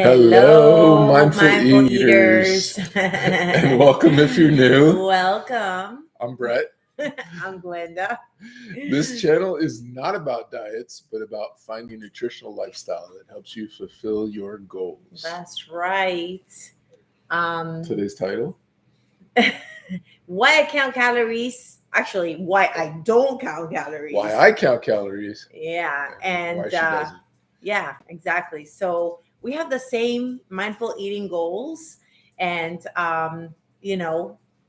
Hello, Hello, mindful mindful eaters, eaters. and welcome if you're new. Welcome. I'm Brett. I'm Glenda. This channel is not about diets, but about finding a nutritional lifestyle that helps you fulfill your goals. That's right. Um, Today's title? why I count calories. Actually, why I don't count calories. Why I count calories. Yeah, Why and she doesn't. yeah, exactly. So we have the same mindful eating goals, and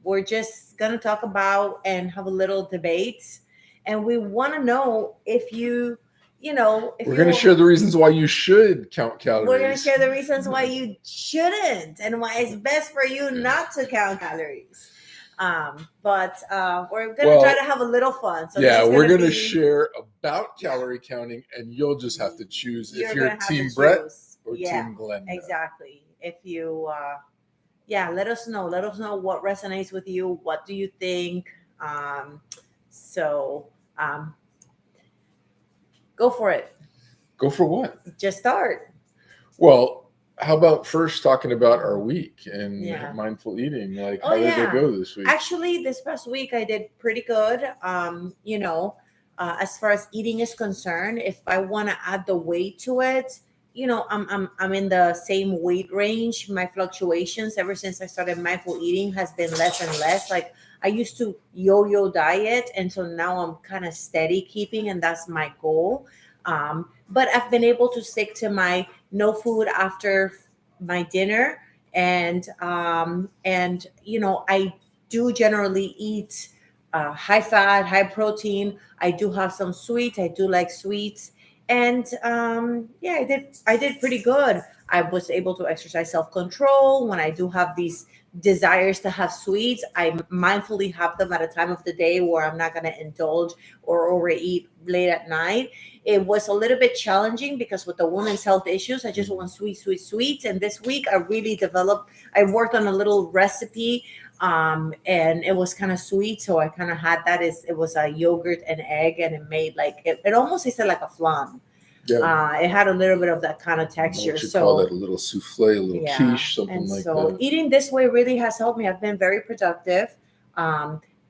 we're just gonna talk about and have a little debate, and we want to know if if We're you. going to share the reasons why you should count calories. We're gonna share the reasons why you shouldn't, and why it's best for you not to count calories. But we're gonna try to have a little fun. So yeah, we're going to share about calorie counting, and you'll just have to choose if you're Team Brett or Team Glenda. Exactly. If you, let us know. Let us know what resonates with you. What do you think? So, go for it. Go for what? Just start. Well, how about first talking about our week and mindful eating? Like, how did it go this week? Actually, this past week I did pretty good. As far as eating is concerned, if I want to add the weight to it, I'm in the same weight range. My fluctuations ever since I started mindful eating has been less and less. Like I used to yo-yo diet, and so now I'm kind of steady keeping, and that's my goal. But I've been able to stick to my no food after my dinner, and I do generally eat high fat, high protein. I do have some sweets. I do like sweets, and I did pretty good. I was able to exercise self control when I do have these desires to have sweets. I mindfully have them at a time of the day where I'm not going to indulge or overeat late at night. It was a little bit challenging because with the women's health issues, I just want sweets. And this week I worked on a little recipe, and it was kind of sweet. So I kind of had that. It was a yogurt and egg, and it made it almost tasted like a flan. Yeah. It had a little bit of that kind of texture. What you call it, a little souffle, a little quiche, something like that. Eating this way really has helped me. I've been very productive.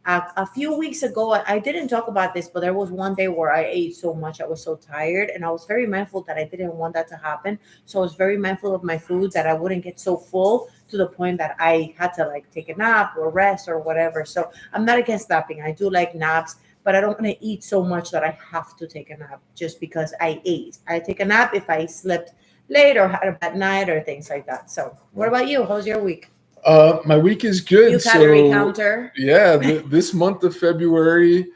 A few weeks ago, I didn't talk about this, but there was one day where I ate so much. I was so tired, and I was very mindful that I didn't want that to happen. So I was very mindful of my food, that I wouldn't get so full to the point that I had to take a nap or rest or whatever. So I'm not against napping. I do like naps, but I don't want to eat so much that I have to take a nap just because I ate. I take a nap if I slept late or had a bad night or things like that. So what about you? How's your week? My week is good. You calorie counter? Yeah, this month of February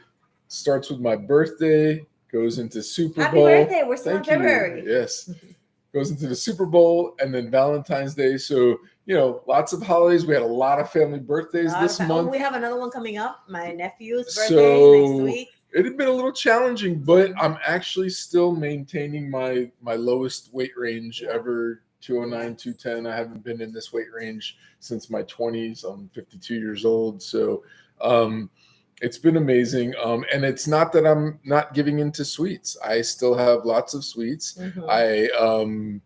starts with my birthday, goes into Super Bowl. Happy birthday! We're still in February. Yes, goes into the Super Bowl and then Valentine's Day. So lots of holidays. We had a lot of family birthdays this month. We have another one coming up. My nephew's birthday next week. It had been a little challenging, but I'm actually still maintaining my lowest weight range ever. 209, 210. I haven't been in this weight range since my 20s. I'm 52 years old. So it's been amazing. And it's not that I'm not giving into sweets. I still have lots of sweets. Mm-hmm.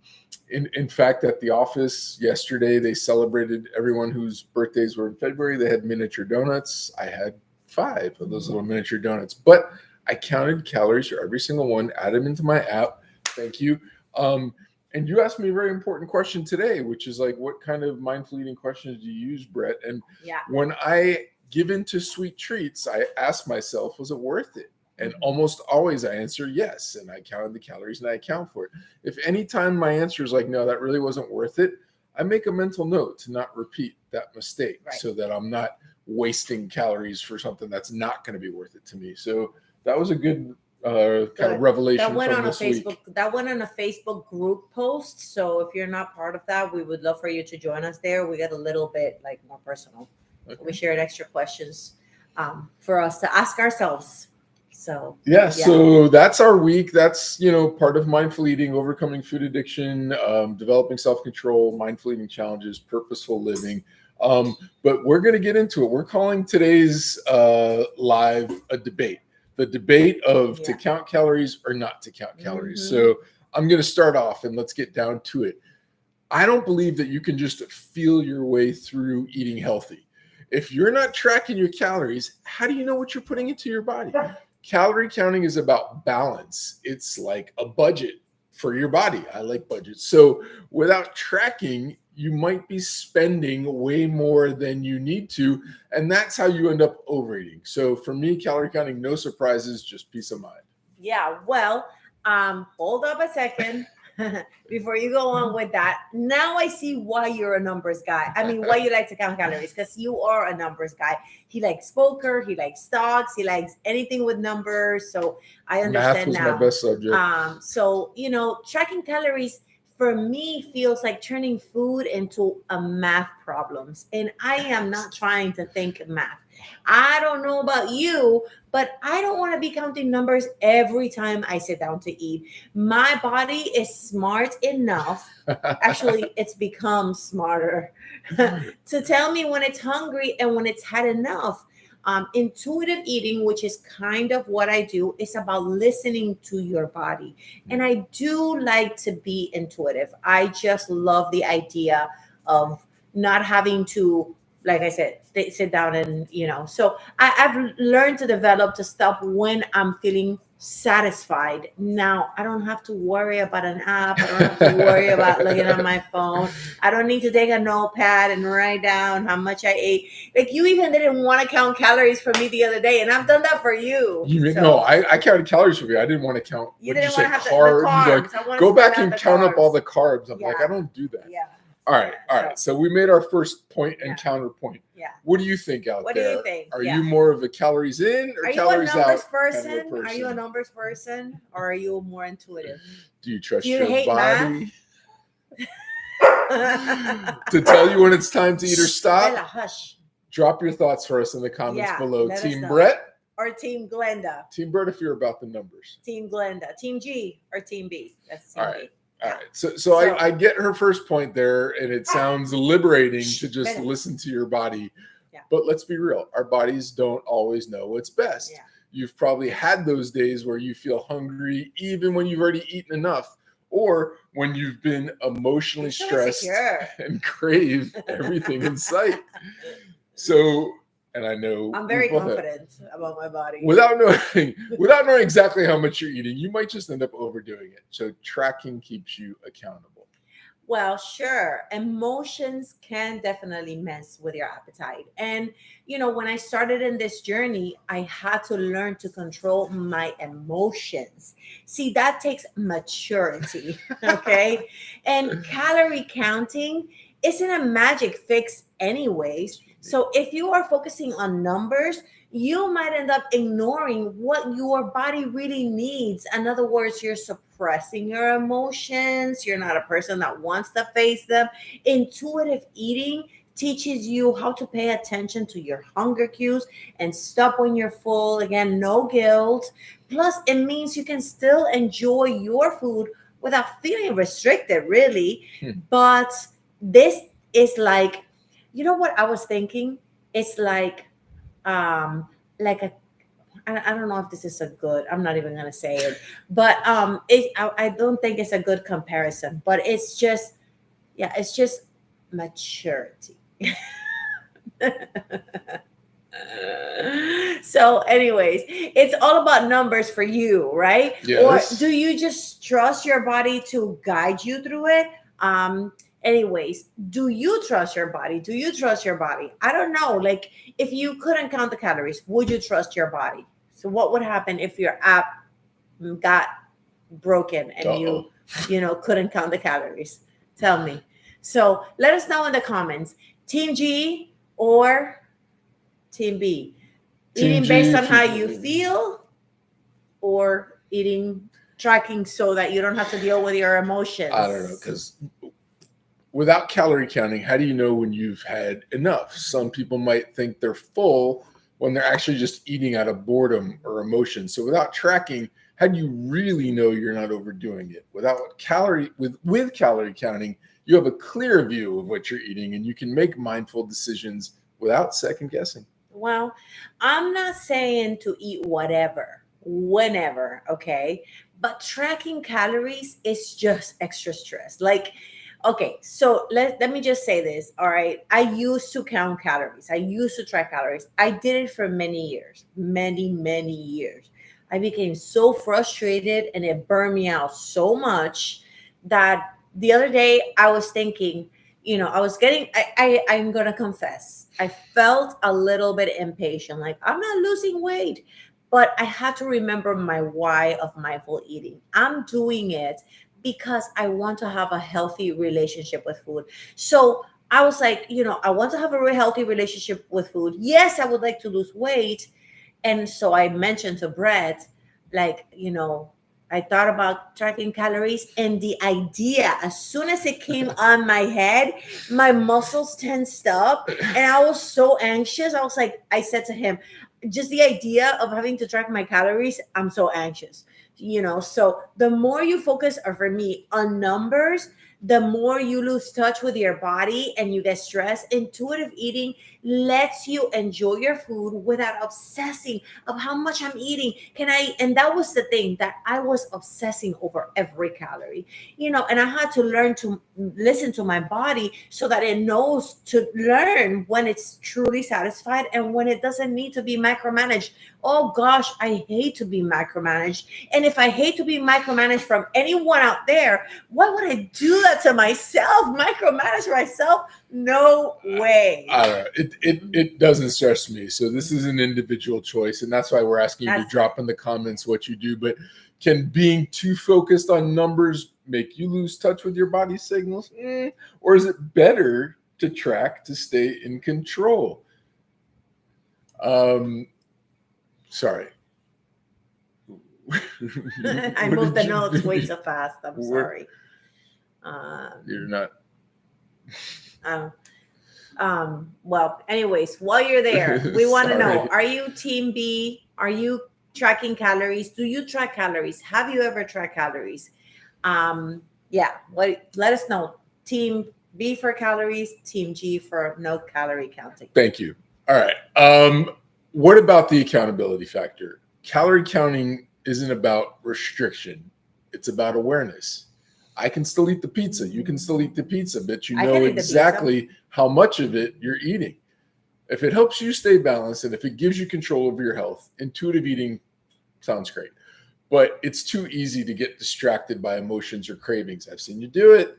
In fact, at the office yesterday, they celebrated everyone whose birthdays were in February. They had miniature donuts. I had 5 of those little miniature donuts. But I counted calories for every single one, added them into my app. Thank you. And you asked me a very important question today, which is what kind of mindful eating questions do you use, Brett? And when I give into sweet treats, I ask myself, was it worth it? And almost always I answer yes. And I counted the calories and I account for it. If anytime my answer is no, that really wasn't worth it, I make a mental note to not repeat that mistake so that I'm not wasting calories for something that's not going to be worth it to me. So that was a good kind of revelation that went from on this Facebook. Week. That went on a Facebook group post. So if you're not part of that, we would love for you to join us there. We get a little bit more personal. Okay. We shared extra questions for us to ask ourselves. So so that's our week. That's part of mindful eating, overcoming food addiction, developing self-control, mindful eating challenges, purposeful living. But we're going to get into it. We're calling today's live a debate. The debate of to count calories or not to count calories. Mm-hmm. So I'm going to start off and let's get down to it. I don't believe that you can just feel your way through eating healthy. If you're not tracking your calories, how do you know what you're putting into your body? Calorie counting is about balance. It's like a budget for your body. I like budgets. So without tracking, you might be spending way more than you need to. And that's how you end up overeating. So for me, calorie counting, no surprises, just peace of mind. Yeah, well, hold up a second before you go on with that. Now I see why you're a numbers guy. I mean, why you like to count calories, because you are a numbers guy. He likes poker, he likes stocks, he likes anything with numbers. So I understand Math was now. my best subject. So tracking calories for me feels like turning food into a math problems, and I am not trying to think math. I don't know about you, but I don't want to be counting numbers every time I sit down to eat. My body is smart enough. Actually, it's become smarter to tell me when it's hungry and when it's had enough. Intuitive eating, which is kind of what I do, is about listening to your body. And I do like to be intuitive. I just love the idea of not having to, like I said, sit down and, so I've learned to stop when I'm feeling satisfied. Now I don't have to worry about an app. I don't have to worry about looking at my phone. I don't need to take a notepad and write down how much I ate. Like, you even didn't want to count calories for me the other day, and I've done that for you. No, I counted calories for you. I didn't want to count. You didn't want to have carbs. the carbs. Like, go back and count up all the carbs. I'm like, I don't do that. Yeah. All right. So we made our first point and counterpoint. Yeah. What do you think out there? What do you think? Are you more of a calories in or calories out? Are you a numbers person? Are you a numbers person, or are you more intuitive? Do you trust Do you your hate body to tell you when it's time to eat or stop? Bella, hush. Drop your thoughts for us in the comments below. Team know. Brett or Team Glenda? Team Brett if you're about the numbers. Team Glenda. Team G or Team B? That's Team B. All right. So I get her first point there, and it sounds liberating to just listen to your body. Yeah. But let's be real. Our bodies don't always know what's best. Yeah. You've probably had those days where you feel hungry even when you've already eaten enough, or when you've been emotionally stressed and crave everything in sight. So, and I know I'm very confident about my body. Without knowing exactly how much you're eating, you might just end up overdoing it. So tracking keeps you accountable. Well, sure. Emotions can definitely mess with your appetite. And, when I started in this journey, I had to learn to control my emotions. See, that takes maturity. Okay. And calorie counting isn't a magic fix anyways. So if you are focusing on numbers, you might end up ignoring what your body really needs. In other words, you're suppressing your emotions. You're not a person that wants to face them. Intuitive eating teaches you how to pay attention to your hunger cues and stop when you're full. Again, no guilt. Plus, it means you can still enjoy your food without feeling restricted, really. But this is like, you know what I was thinking? It's like a, I don't know if this is a good, I'm not even gonna say it, but I don't think it's a good comparison, but it's just maturity. So anyways, it's all about numbers for you, right? Yes. Or do you just trust your body to guide you through it? Anyways, do you trust your body? Do you trust your body? I don't know. Like, if you couldn't count the calories, would you trust your body? So what would happen if your app got broken and you couldn't count the calories? Tell me. So let us know in the comments. Team G or Team B? Eating based on how you feel, or tracking so that you don't have to deal with your emotions? I don't know, because without calorie counting, how do you know when you've had enough? Some people might think they're full when they're actually just eating out of boredom or emotion. So without tracking, how do you really know you're not overdoing it? With calorie counting, you have a clear view of what you're eating, and you can make mindful decisions without second guessing. Well, I'm not saying to eat whatever, whenever, okay? But tracking calories is just extra stress. Like, Okay, so let me just say this. All right. I used to count calories. I used to track calories. I did it for many years, many, many years. I became so frustrated and it burned me out so much that the other day I was thinking, I was getting I'm gonna confess. I felt a little bit impatient, like I'm not losing weight. But I had to remember my why of mindful eating. I'm doing it because I want to have a healthy relationship with food. So I was like, I want to have a healthy relationship with food. Yes, I would like to lose weight. And so I mentioned to Brett, like, I thought about tracking calories, and the idea, as soon as it came on my head, my muscles tensed up and I was so anxious. I was like, I said to him, just the idea of having to track my calories, I'm so anxious. So the more you focus, or for me, on numbers, the more you lose touch with your body and you get stressed. Intuitive eating lets you enjoy your food without obsessing of how much I'm eating. And that was the thing, that I was obsessing over every calorie, and I had to learn to listen to my body so that it knows to learn when it's truly satisfied and when it doesn't need to be micromanaged. Oh gosh, I hate to be micromanaged. And if I hate to be micromanaged from anyone out there, why would I do that to myself? Micromanage myself? No way. I don't know. It doesn't stress me. So this is an individual choice, and that's why we're asking you to drop in the comments what you do. But can being too focused on numbers make you lose touch with your body signals? Or is it better to track to stay in control? Sorry. I moved the notes way too fast. I'm sorry. You're not. Well, anyways, while you're there, we want to know, are you team B? Are you tracking calories? Do you track calories? Have you ever tracked calories? Yeah, let us know. Team B for calories, team G for no calorie counting. Thank you. All right. What about the accountability factor? Calorie counting isn't about restriction. It's about awareness. I can still eat the pizza. You can still eat the pizza, but you know exactly how much of it you're eating. If it helps you stay balanced and if it gives you control over your health, intuitive eating sounds great. But it's too easy to get distracted by emotions or cravings. I've seen you do it.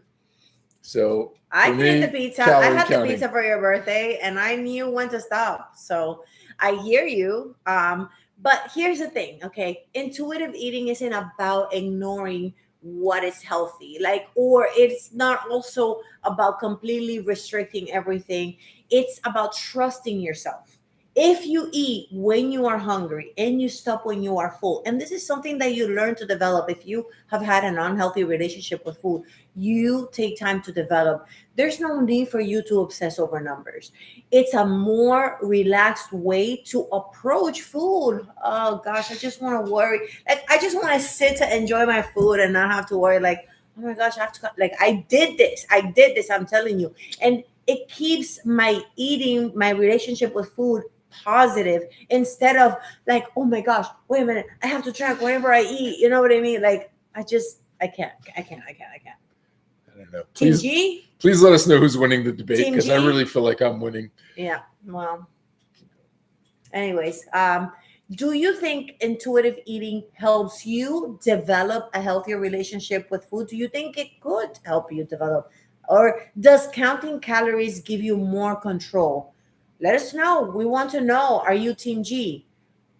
So I did the pizza. I had the pizza for your birthday and I knew when to stop. So I hear you. But here's the thing, okay? Intuitive eating isn't about ignoring what is healthy, or it's not also about completely restricting everything. It's about trusting yourself. If you eat when you are hungry and you stop when you are full, and this is something that you learn to develop if you have had an unhealthy relationship with food, you take time to develop. There's no need for you to obsess over numbers. It's a more relaxed way to approach food. Oh gosh, I just want to worry. I just want to sit to enjoy my food and not have to worry, oh my gosh, I have to, I did this, I'm telling you. And it keeps my relationship with food positive, instead of oh my gosh, wait a minute, I have to track whatever I eat. You know what I mean? I can't. I don't know. Please let us know who's winning the debate, because I really feel like I'm winning. Yeah. Well, anyways, do you think intuitive eating helps you develop a healthier relationship with food? Do you think it could help you develop? Or does counting calories give you more control? Let us know. We want to know. Are you team G?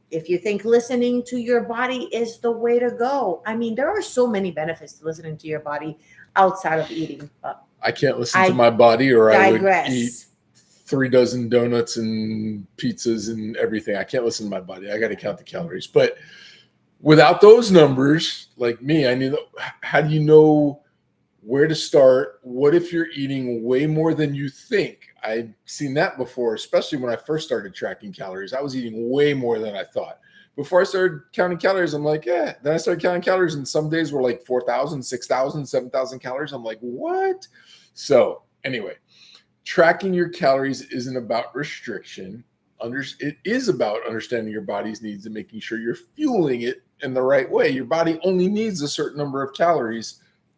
If you think listening to your body is the way to go. I mean, there are so many benefits to listening to your body outside of eating. I can't listen to my body, or I would eat 3 dozen donuts and pizzas and everything. I can't listen to my body. I got to count the calories. But without those numbers, like me, how do you know where to start? What if you're eating way more than you think? I've seen that before, especially when I first started tracking calories. I was eating way more than I thought. Before I started counting calories, I'm like, yeah. Then I started counting calories, and some days were like 4,000, 6,000, 7,000 calories. I'm like, what? So anyway, tracking your calories isn't about restriction. It is about understanding your body's needs and making sure you're fueling it in the right way. Your body only needs a certain number of calories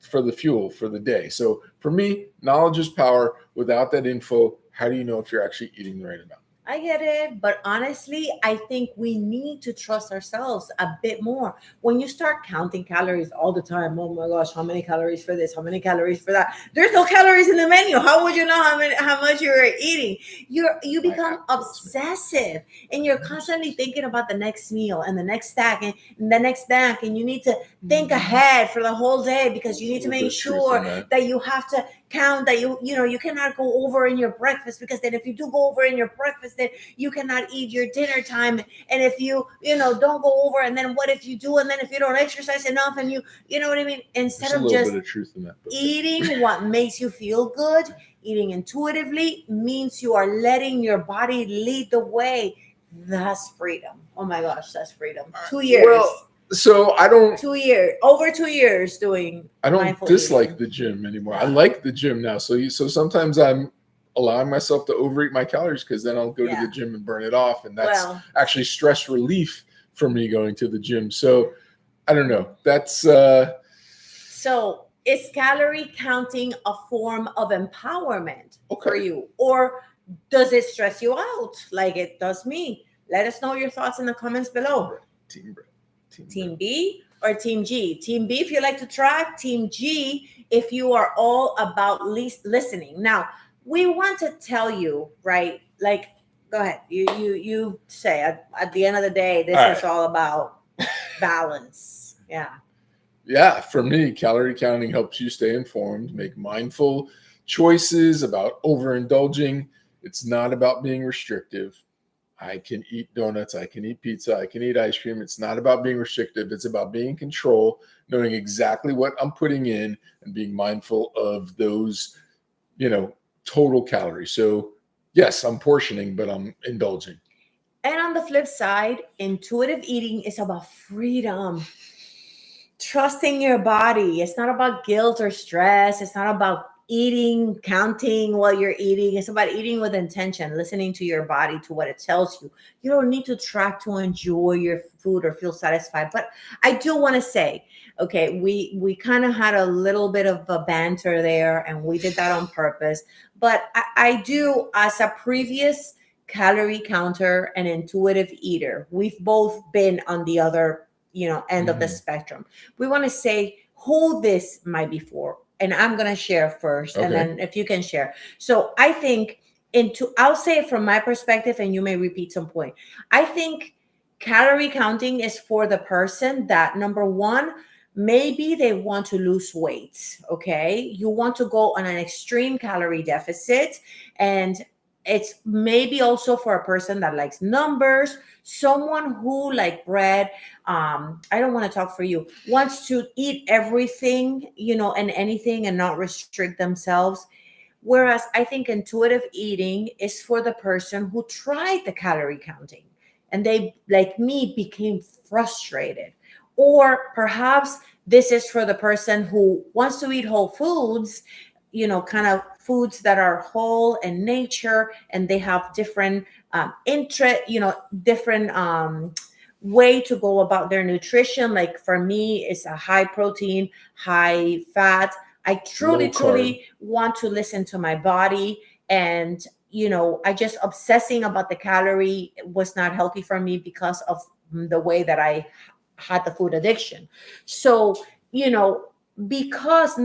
for the fuel for the day. So for me, knowledge is power. Without that info, how do you know if you're actually eating the right amount? I get it, but honestly, I think we need to trust ourselves a bit more. When you start counting calories all the time, oh my gosh, how many calories for this? How many calories for that? There's no calories in the menu. How would you know how much you're eating? You My become app tells me. obsessive, and you're constantly thinking about the next meal and the next stack and the next snack, and you need to think ahead for the whole day because you need There's to a little make bit of truth in sure that. that you have to count that you cannot go over in your breakfast, because then if you do go over in your breakfast, then you cannot eat your dinner time. And if you don't go over, and then what if you do, and then if you don't exercise enough, and you know what I mean, instead There's a of little just bit of truth in that. But eating what makes you feel good, eating intuitively means you are letting your body lead the way. That's freedom. Oh my gosh, that's freedom. 2 years. Well, so I don't 2 years, over 2 years doing mindful dislike eating. the gym anymore. I like the gym now. So sometimes I'm allowing myself to overeat my calories because then I'll go to Yeah. the gym and burn it off, and that's Well, actually stress relief for me going to the gym. So I don't know. That's so is calorie counting a form of empowerment for okay. you, or does it stress you out like it does me? Let us know your thoughts in the comments below. Team bread. Team B or Team G? Team B if you like to track, Team G if you are all about least listening. Now, we want to tell you, right? Like, go ahead. You say at the end of the day, this All is all about balance. Yeah. Yeah, for me, calorie counting helps you stay informed, make mindful choices about overindulging. It's not about being restrictive. I can eat donuts, I can eat pizza, I can eat ice cream. It's not about being restrictive. It's about being in control, knowing exactly what I'm putting in and being mindful of those, total calories. So, yes, I'm portioning, but I'm indulging. And on the flip side, intuitive eating is about freedom, trusting your body. It's not about guilt or stress. It's not about eating, counting while you're eating. It's about eating with intention, listening to your body, to what it tells you. You don't need to track to enjoy your food or feel satisfied. But I do want to say, okay, we kind of had a little bit of a banter there, and we did that on purpose. But I do, as a previous calorie counter and intuitive eater, we've both been on the other end of the spectrum. We want to say who this might be for, and I'm going to share first, and then if you can share. So I think I'll say it from my perspective, and you may repeat some point. I think calorie counting is for the person that, number one, maybe they want to lose weight. Okay, you want to go on an extreme calorie deficit, and it's maybe also for a person that likes numbers, someone who, like Brett, I don't want to talk for you, wants to eat everything, and anything, and not restrict themselves. Whereas I think intuitive eating is for the person who tried the calorie counting and they, like me, became frustrated. Or perhaps this is for the person who wants to eat whole foods, kind of foods that are whole in nature, and they have different different way to go about their nutrition. Like for me, it's a high protein, high fat. I truly want to listen to my body. And I just obsessing about the calorie was not healthy for me because of the way that I had the food addiction. So because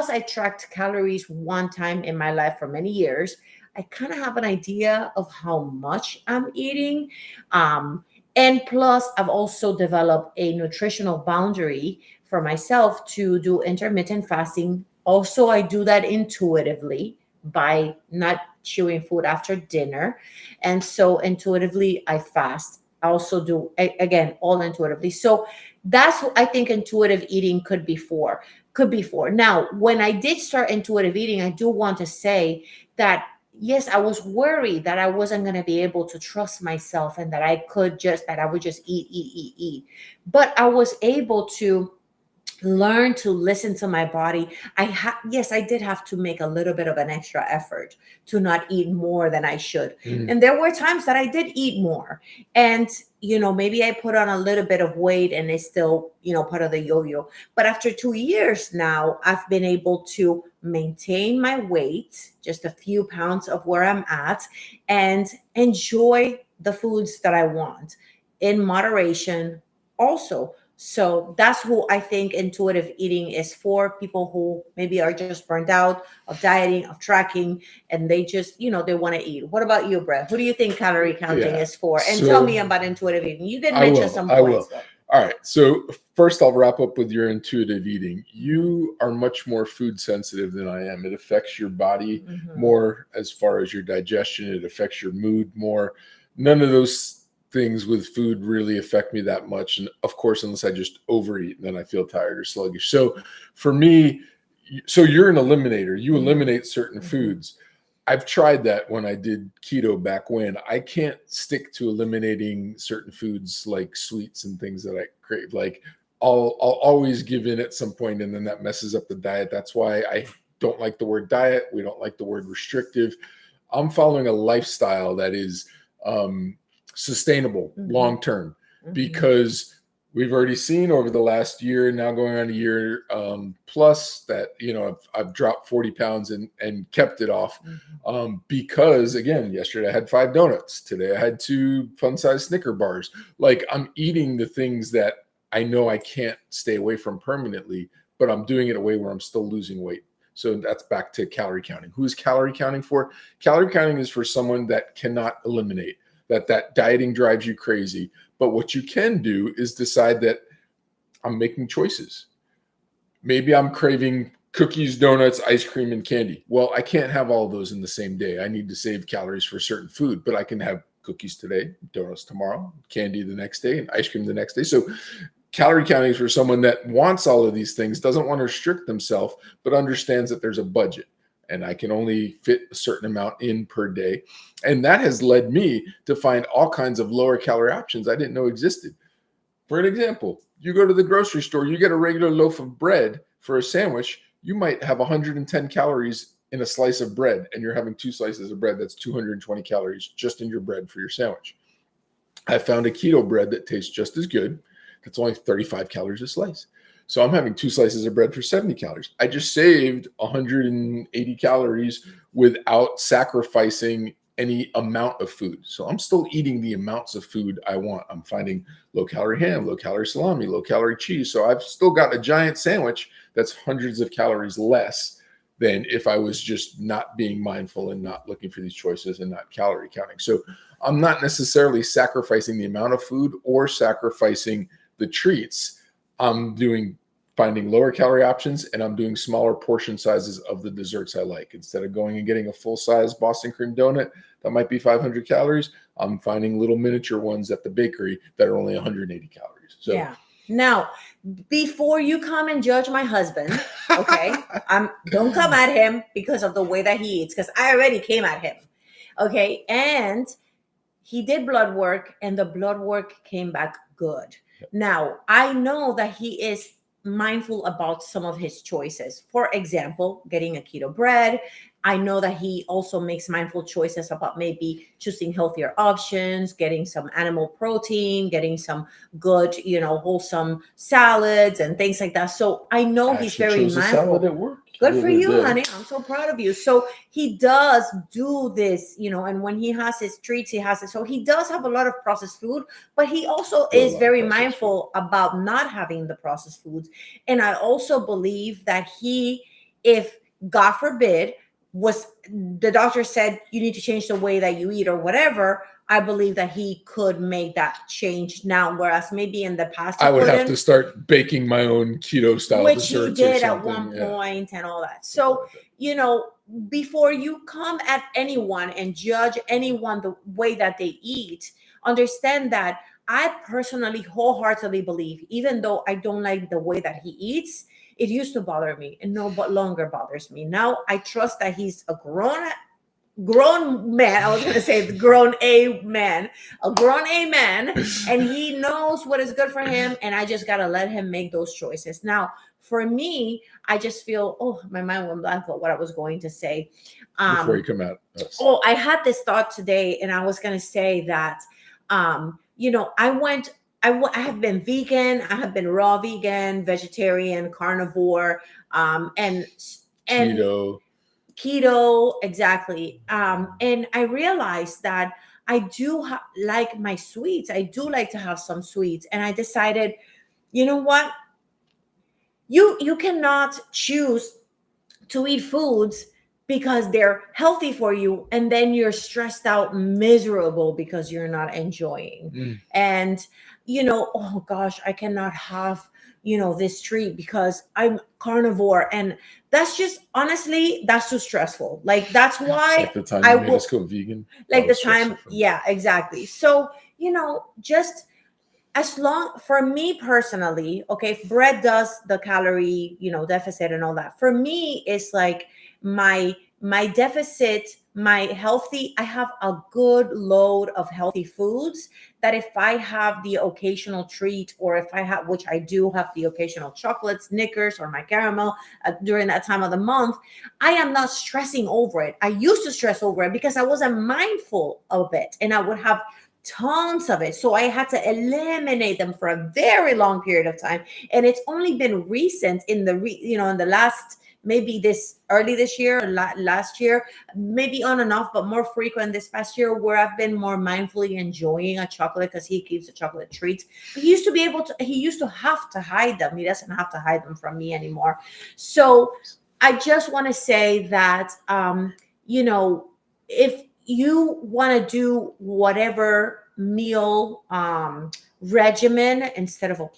I tracked calories one time in my life for many years, I kind of have an idea of how much I'm eating. And plus, I've also developed a nutritional boundary for myself to do intermittent fasting. Also, I do that intuitively by not chewing food after dinner. And so intuitively, I fast. I also do, again, all intuitively. So that's what I think intuitive eating could be for. Now, when I did start intuitive eating, I do want to say that yes, I was worried that I wasn't going to be able to trust myself, and that I would just eat. But I was able to learn to listen to my body. Yes, I did have to make a little bit of an extra effort to not eat more than I should. Mm. And there were times that I did eat more. And maybe I put on a little bit of weight and it's still, part of the yo-yo. But after 2 years now, I've been able to maintain my weight, just a few pounds of where I'm at, and enjoy the foods that I want in moderation also. So that's who I think intuitive eating is for, people who maybe are just burned out of dieting, of tracking, and they just, they want to eat. What about you, Brett? Who do you think calorie counting Yeah. is for? And So tell me about intuitive eating. You did I mention will. some I points. will. All right. So first, I'll wrap up with your intuitive eating. You are much more food sensitive than I am. It affects your body Mhm. more as far as your digestion. It affects your mood more. None of those things with food really affect me that much. And of course, unless I just overeat, and then I feel tired or sluggish. So for me, so you're an eliminator. You eliminate certain Mhm. foods. I've tried that when I did keto back when. I can't stick to eliminating certain foods like sweets and things that I crave. Like I'll always give in at some point, and then that messes up the diet. That's why I don't like the word diet. We don't like the word restrictive. I'm following a lifestyle that is sustainable Mhm. long term, Mhm. because we've already seen over the last year, now going on a year plus, that I've dropped 40 pounds and kept it off, because again, yesterday I had 5 donuts, today I had 2 fun-sized Snicker bars. Like, I'm eating the things that I know I can't stay away from permanently, but I'm doing it a way where I'm still losing weight. So that's back to calorie counting. Who is calorie counting for? Calorie counting is for someone that cannot eliminate, that dieting drives you crazy. But what you can do is decide that I'm making choices. Maybe I'm craving cookies, donuts, ice cream, and candy. Well, I can't have all of those in the same day. I need to save calories for certain food, but I can have cookies today, donuts tomorrow, candy the next day, and ice cream the next day. So calorie counting is for someone that wants all of these things, doesn't want to restrict themselves, but understands that there's a budget and I can only fit a certain amount in per day. And that has led me to find all kinds of lower calorie options I didn't know existed. For an example, you go to the grocery store, you get a regular loaf of bread for a sandwich, you might have 110 calories in a slice of bread, and you're having 2 slices of bread. That's 220 calories just in your bread for your sandwich. I found a keto bread that tastes just as good. That's only 35 calories a slice. So I'm having 2 slices of bread for 70 calories. I just saved 180 calories without sacrificing any amount of food. So I'm still eating the amounts of food I want. I'm finding low calorie ham, low calorie salami, low calorie cheese. So I've still got a giant sandwich that's hundreds of calories less than if I was just not being mindful and not looking for these choices and not calorie counting. So I'm not necessarily sacrificing the amount of food or sacrificing the treats. I'm finding lower calorie options, and I'm doing smaller portion sizes of the desserts I like. Instead of going and getting a full size Boston cream donut that might be 500 calories, I'm finding little miniature ones at the bakery that are only 180 calories. So yeah. Now, before you come and judge my husband, okay, don't come at him because of the way that he eats, because I already came at him. Okay, and he did blood work, and the blood work came back good. Now, I know that he is mindful about some of his choices. For example, getting a keto bread. I know that he also makes mindful choices about maybe choosing healthier options, getting some animal protein, getting some good, wholesome salads and things like that. So I know he's very mindful. At work. Good for you, honey. I'm so proud of you. So he does do this, and when he has his treats, he has it. So he does have a lot of processed food, but he also is very mindful about not having the processed foods. And I also believe that if God forbid, the doctor said you need to change the way that you eat or whatever, I believe that he could make that change now. Whereas maybe in the past, I would have to start baking my own keto style which he desserts did or at one point and all that. So, like before you come at anyone and judge anyone the way that they eat, understand that I personally wholeheartedly believe, even though I don't like the way that he eats, it used to bother me and no but longer bothers me. Now I trust that he's a grown man. I was going to say the grown a man, and he knows what is good for him. And I just got to let him make those choices. Now, For me, I just feel, oh, my mind went blank of what I was going to say. Before you come at us. Oh, I had this thought today, and I was going to say that, I have been vegan. I have been raw vegan, vegetarian, carnivore, and keto, exactly. And I realized that I do like my sweets. I do like to have some sweets, and I decided, you know what? You cannot choose to eat foods because they're healthy for you, and then you're stressed out, miserable because you're not enjoying. And oh gosh, I cannot have this treat because I'm carnivore, and that's just, honestly, that's too stressful. Like, that's why like the time you made us go vegan, like the time, yeah, exactly. So just as long, for me personally, okay, if bread does the calorie deficit and all that, for me it's like my deficit, my healthy, I have a good load of healthy foods that if I have the occasional treat, or if I have, which I do have the occasional chocolate, Snickers, or my caramel during that time of the month, I am not stressing over it. I used to stress over it because I wasn't mindful of it, and I would have tons of it. So I had to eliminate them for a very long period of time. And it's only been recent in the, in the last, maybe early this year, or last year, maybe on and off, but more frequent this past year, where I've been more mindfully enjoying a chocolate, because he keeps the chocolate treats. He used to have to hide them. He doesn't have to hide them from me anymore. So I just want to say that, if you want to do whatever meal regimen instead of a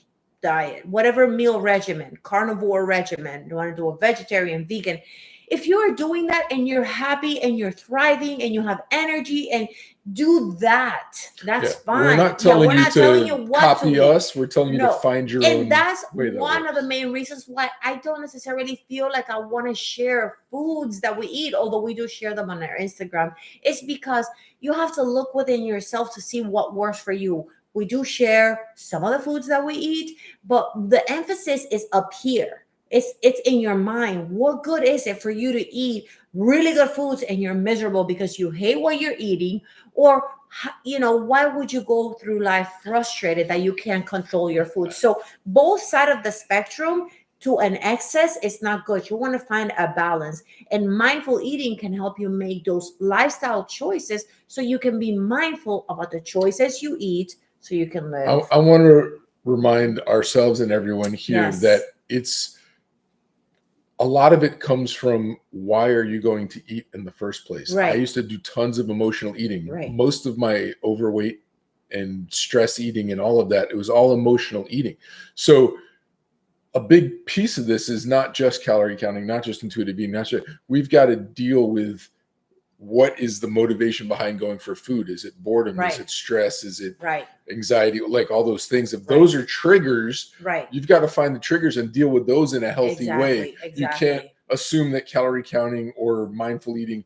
diet, whatever meal regimen, carnivore regimen, you want to do a vegetarian, vegan, if you are doing that and you're happy and you're thriving and you have energy, and do that, that's fine. We're not telling you to copy us. We're telling you to find your own. And that's one of the main reasons why I don't necessarily feel like I want to share foods that we eat, although we do share them on our Instagram. It's because you have to look within yourself to see what works for you. We do share some of the foods that we eat, but the emphasis is up here. It's in your mind. What good is it for you to eat really good foods and you're miserable because you hate what you're eating? Or, why would you go through life frustrated that you can't control your food? So both sides of the spectrum, to an excess, is not good. You want to find a balance. And mindful eating can help you make those lifestyle choices so you can be mindful about the choices you eat so you can live. I want to remind ourselves and everyone here that a lot of it comes from, why are you going to eat in the first place? Right. I used to do tons of emotional eating. Right. Most of my overweight and stress eating and all of that, it was all emotional eating. So a big piece of this is not just calorie counting, not just intuitive eating. We've got to deal with, what is the motivation behind going for food? Is it boredom? Right. Is it stress? Is it right. anxiety? Like all those things. If those are triggers, right. you've got to find the triggers and deal with those in a healthy way. Exactly. You can't assume that calorie counting or mindful eating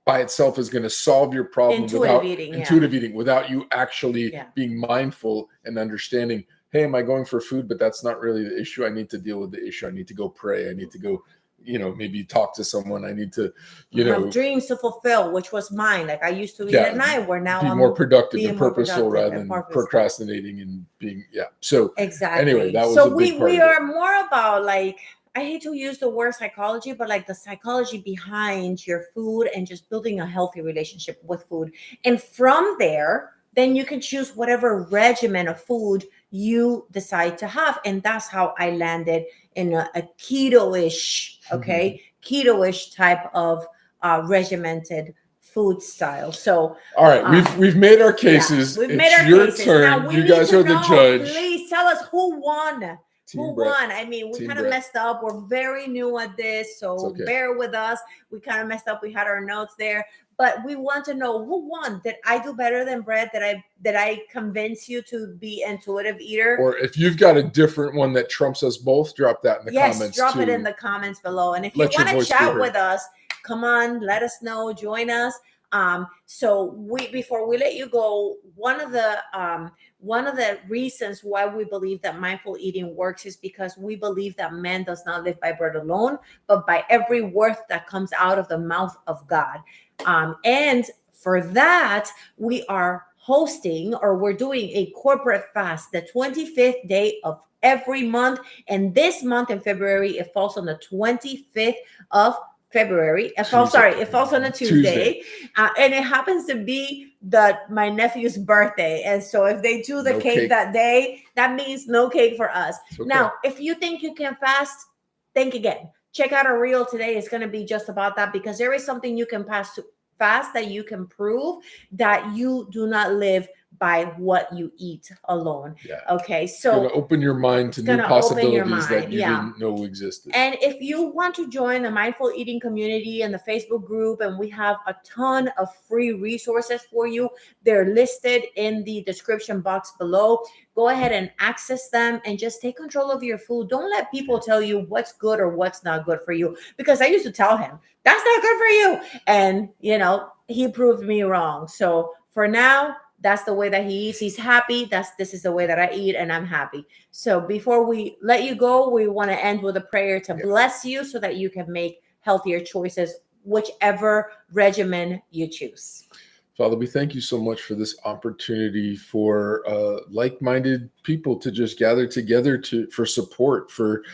by itself is going to solve your problem. Intuitive eating without you actually being mindful and understanding, hey, am I going for food? But that's not really the issue. I need to deal with the issue. I need to go pray. I need to go, maybe talk to someone. I need to, have dreams to fulfill, which was mine. Like I used to eat at night, where now I'm more productive and purposeful rather than procrastinating and being, So anyway, that was we are more about, like, I hate to use the word psychology, but like the psychology behind your food and just building a healthy relationship with food. And from there, then you can choose whatever regimen of food you decide to have. And that's how I landed in a keto-ish, keto-ish type of regimented food style. So all right, we've made our cases. It's your turn. You guys are the judge. Please tell us who won. Who won? I mean, we kind of messed up. We're very new at this, so bear with us. We kind of messed up. We had our notes there, but we want to know who won. Did I do better than Brett? Did I convince you to be intuitive eater? Or if you've got a different one that trumps us both, drop that in the comments. Yes, drop it in the comments below. And if you want to chat with us, come on, let us know. Join us. So before we let you go, one of the reasons why we believe that mindful eating works is because we believe that man does not live by bread alone, but by every word that comes out of the mouth of God. And for that, we are hosting, or we're doing, a corporate fast the 25th day of every month. And this month in February, it falls on the 25th of February. It falls on a Tuesday. And it happens to be my nephew's birthday. And so if they do the cake that day, that means no cake for us. Okay. Now, if you think you can fast, think again. Check out our reel today. It's going to be just about that, because there is something you can fast that you can prove that you do not live by what you eat alone. Yeah. Okay. So it's going to open your mind to new possibilities that you didn't know existed. And if you want to join the mindful eating community and the Facebook group, and we have a ton of free resources for you, they're listed in the description box below. Go ahead and access them and just take control of your food. Don't let people tell you what's good or what's not good for you, because I used to tell him that's not good for you. And, he proved me wrong. So for now, that's the way that he eats. He's happy. This is the way that I eat, and I'm happy. So before we let you go, we want to end with a prayer to bless you so that you can make healthier choices, whichever regimen you choose. Father, we thank you so much for this opportunity for like-minded people to just gather together for support, for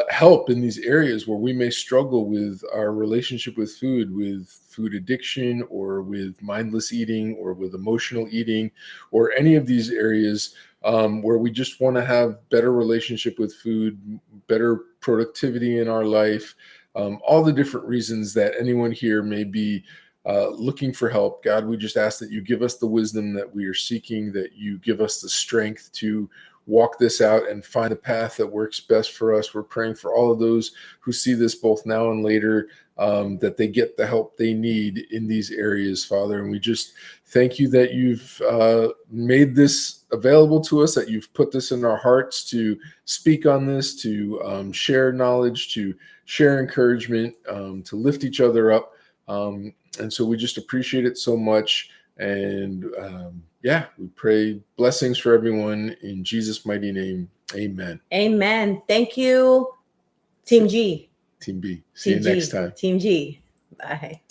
help in these areas where we may struggle with our relationship with food addiction, or with mindless eating, or with emotional eating, or any of these areas where we just want to have better relationship with food, better productivity in our life, all the different reasons that anyone here may be looking for help. God, we just ask that you give us the wisdom that we are seeking, that you give us the strength to walk this out and find a path that works best for us. We're praying for all of those who see this both now and later, that they get the help they need in these areas, Father. And we just thank you that you've made this available to us, that you've put this in our hearts to speak on this, to share knowledge, to share encouragement, to lift each other up. And so we just appreciate it so much. And we pray blessings for everyone in Jesus' mighty name. Amen. Amen. Thank you, Team G. Team B. See you next time. Team G. Bye.